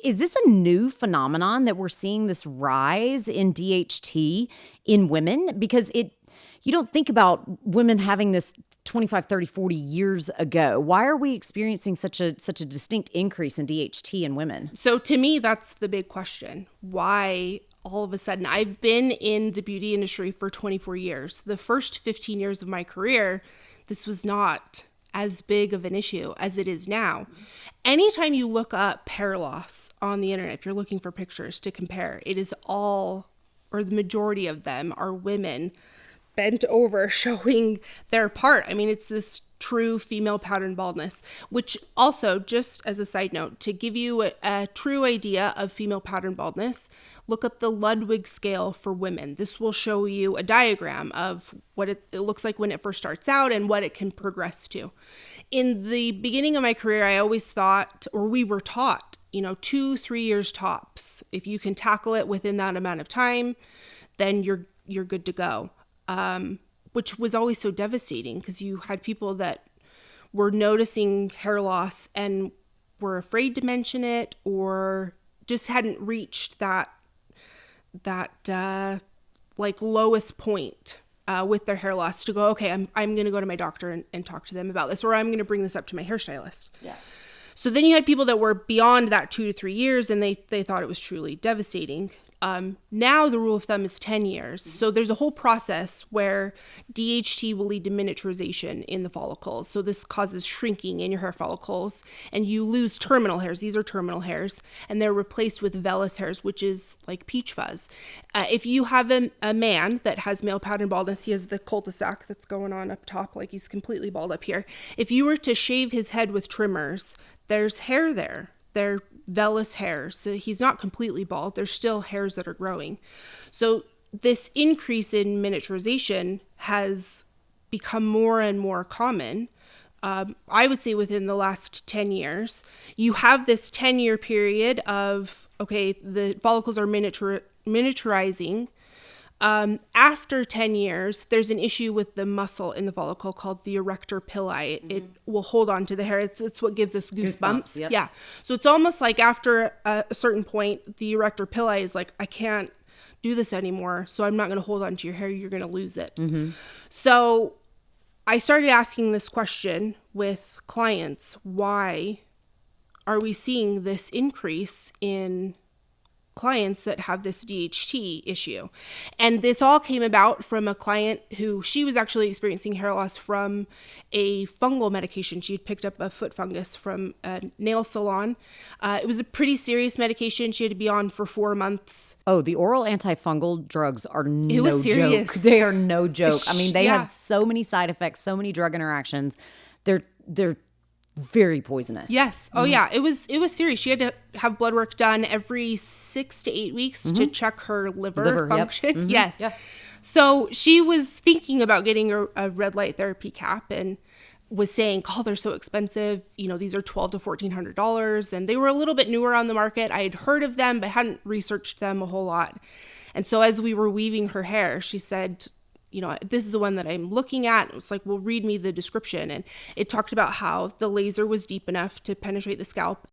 Is this a new phenomenon that we're seeing this rise in DHT in women? Because you don't think about women having this 25, 30, 40 years ago. Why are we experiencing such a distinct increase in DHT in women? So to me, that's the big question. Why all of a sudden? I've been in the beauty industry for 24 years. The first 15 years of my career, this was not as big of an issue as it is now. Anytime you look up hair loss on the internet, if you're looking for pictures to compare, it is all, or the majority of them are women bent over showing their part. I mean, it's this true female pattern baldness, which also, just as a side note, to give you a true idea of female pattern baldness, look up the Ludwig scale for women. This will show you a diagram of what it looks like when it first starts out and what it can progress to. In the beginning of my career, I always thought, or we were taught, 2-3 years tops. If you can tackle it within that amount of time, then you're good to go. Which was always so devastating because you had people that were noticing hair loss and were afraid to mention it or just hadn't reached that lowest point with their hair loss to go, okay, I'm going to go to my doctor and talk to them about this, or I'm going to bring this up to my hairstylist. Yeah. So then you had people that were beyond that 2 to 3 years and they thought it was truly devastating. Now the rule of thumb is 10 years. So there's a whole process where DHT will lead to miniaturization in the follicles. So this causes shrinking in your hair follicles and you lose terminal hairs. These are terminal hairs and they're replaced with vellus hairs, which is like peach fuzz. If you have a man that has male pattern baldness, he has the cul-de-sac that's going on up top, like he's completely bald up here. If you were to shave his head with trimmers, there's hair there. They're vellus hairs. So he's not completely bald. There's still hairs that are growing. So this increase in miniaturization has become more and more common. I would say within the last 10 years, you have this 10-year period of, okay, the follicles are miniaturizing. After 10 years, there's an issue with the muscle in the follicle called the erector pili. It will hold on to the hair. It's what gives us goosebumps. Yep. Yeah. So it's almost like after a certain point, the erector pili is like, I can't do this anymore. So I'm not going to hold on to your hair. You're going to lose it. Mm-hmm. So I started asking this question with clients. Why are we seeing this increase in clients that have this DHT issue? And this all came about from a client who she was actually experiencing hair loss from a fungal medication. She had picked up a foot fungus from a nail salon. It was a pretty serious medication. She had to be on for 4 months. Oh, the oral antifungal drugs are no was serious. joke. They are no joke. I mean, they Yeah. have so many side effects, so many drug interactions. They're very poisonous. Yes. Oh, yeah. It was serious. She had to have blood work done every 6 to 8 weeks to check her liver function. Yep. Mm-hmm. Yes. Yeah. So she was thinking about getting a red light therapy cap and was saying, oh, they're so expensive. These are $1,200 to $1,400. And they were a little bit newer on the market. I had heard of them, but hadn't researched them a whole lot. And so as we were weaving her hair, she said, this is the one that I'm looking at. It was like, well, read me the description. And it talked about how the laser was deep enough to penetrate the scalp